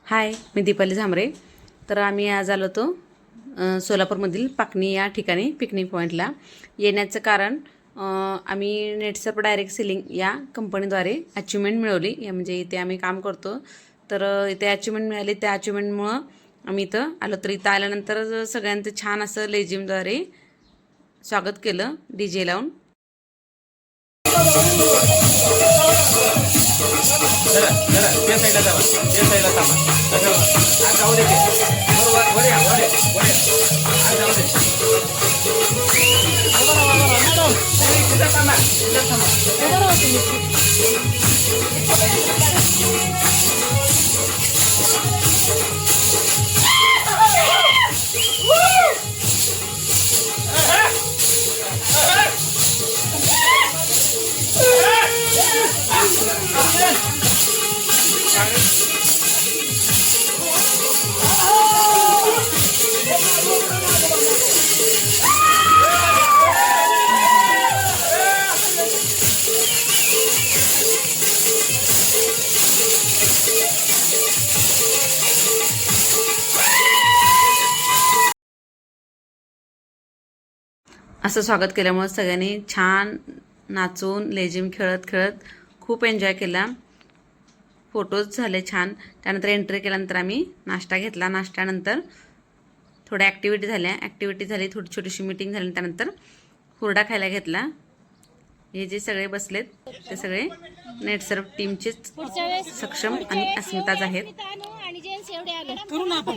हाय, मी दीपाली झांबरे. तर आम्ही आज आलो होतो सोलापूरमधील पाकणी या ठिकाणी पिकनिक पॉईंटला. येण्याचं कारण आम्ही नेटसर्फ डायरेक्ट सेलिंग या कंपनीद्वारे अचिव्हमेंट मिळवली. या म्हणजे इथे आम्ही काम करतो, तर इथे अचिव्हमेंट मिळाली. त्या अचिव्हमेंटमुळं आम्ही इथं आलो. तर इथं आल्यानंतर सगळ्यांचं छान असं लेझिमद्वारे स्वागत केलं DJ लावून. त्या साईडला जावा, त्या साईडला थांबा. आज जाऊ दे, बरोबर वर या, वर या, वर या. आज जाऊ दे. तिथं थांबा, तिथं थांबा. असं स्वागत केल्यामुळे सगळ्यांनी छान नाचून लेझिम खेळत खेळत खूप एन्जॉय केला. फोटोज झाले छान. त्यानंतर एंट्री केल्यानंतर आम्ही नाश्ता घेतला. नाश्त्यानंतर थोड्या ॲक्टिव्हिटी झाल्या. ॲक्टिव्हिटी झाली, थोडी छोटीशी मीटिंग झाली. त्यानंतर हुरडा खायला घेतला. हे जे सगळे बसलेत ते सगळे नेटसर्फ टीमचेच सक्षम आणि अस्मिताज आहेत. करू ना आपण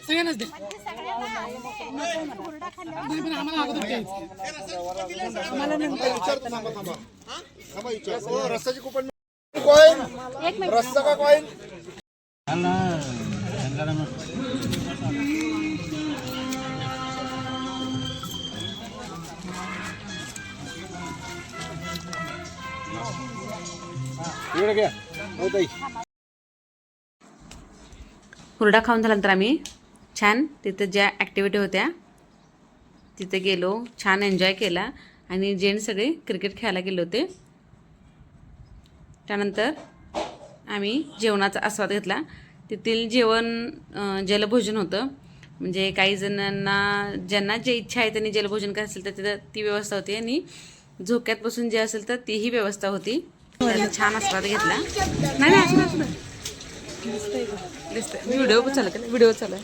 सगळ्यांनाच दे. आम्हाला अगोदर रस्त्याची कुपन कॉइन रस्ता का कॉइन इकडे घ्या. हुरडा खाऊन झाल्यानंतर आम्ही छान तिथं ज्या ॲक्टिव्हिटी होत्या तिथे गेलो, छान एन्जॉय केला. आणि जेंट्स सगळे क्रिकेट खेळायला गेले होते. त्यानंतर आम्ही जेवणाचा आस्वाद घेतला. तेथील जेवण जलभोजन होतं. म्हणजे काही जणांना ज्यांना जे इच्छा आहे त्यांनी जलभोजन काय असेल तर तिथं ती व्यवस्था होती. आणि झोक्यात बसून जे असेल तर तीही व्यवस्था होती. त्याचा छान आस्वाद घेतला. नाही नाही असं दिसतंय. व्हिडिओ चालू आहे, व्हिडिओ चालू आहे.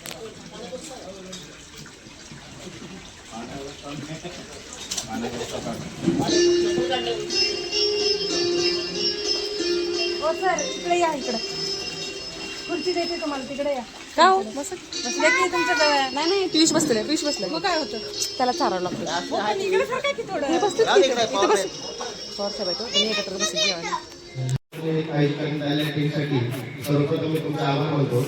हो सर, इकडे या. इकडे खुर्ची देते तुम्हाला, तिकडे या. का हो बसले की तुमच्या जवळ? नाही नाही, पियुष बसले. पियुष बसले. मग काय होतं? त्याला चारावं लागतं. इकडे सरका की थोडं. हे बसतात की इथं? इथं बस. सॉरी साहेब आहे तो. तुम्ही एकत्र बसले जेवायला. साठी सर्वप्रथम मी तुमचा आभार मानतो,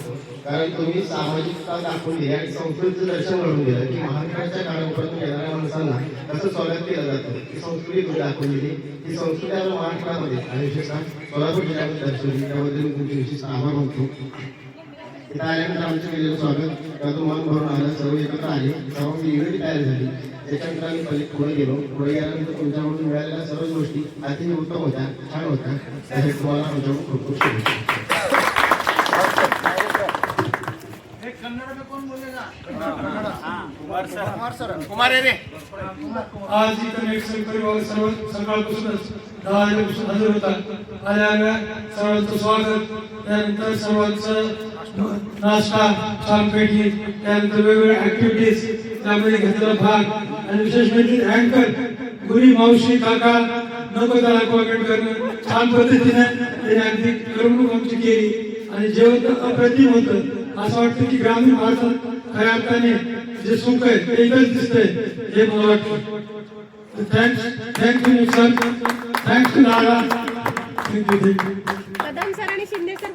कारण तुम्ही सामाजिकता दाखवून दिली आणि संस्कृतीचं दर्शन घडून दिलं की महाराष्ट्राच्या काळापर्यंत येणाऱ्या माणसांना कसं स्वागत केलं जातं. ही संस्कृती तुम्ही दाखवून दिली. ही संस्कृती आपण महाराष्ट्रामध्ये आणि विशेषतः सोलापूर जिल्ह्यामध्ये दर्शवली. त्याबद्दल मी तुमचे विशेष आभार मानतो. इथं आल्यानंतर आमचं केलेलं स्वागत मन भरून आलं. सर्व एकत्र आले, सर्वांची युनिटी तयार झाली. त्याच्यानंतर आम्ही पुढे गेलो. पुढे गेल्यानंतर तुमच्याकडून मिळालेल्या सर्व गोष्टी अतिशय उत्तम होत्या, छान होत्या. त्यासाठी तुम्हाला आमच्याकडून खूप खूप शुभेच्छा. कुमार रे आज इथं नेटसर्फ परिवार सर्व सकाळपासूनच 10 वाजेपासून हजर होतात. आल्या सर्वांचं स्वागत, त्यानंतर सर्वांचं नाश्ता, छान पैकी, त्यानंतर वेगवेगळ्या ऍक्टिव्हिटीज त्यामध्ये घेतलेला भाग. आणि विशेष म्हणजे अँकर गुरी मावशी काका नको त्याला कॉमेंट करणं, छान पद्धतीने त्यांनी अगदी करमणूक आमची केली. आणि जेवण तर अप्रतिम होतं. असं वाटतं की ग्रामीण भारतात खऱ्या अर्थाने जे सुख आहे ते इथंच दिसतंय हे मला वाटतं. थँक्यू सर, थँक्यू नारा, थँक्यू. कदम सर आणि शिंदे सर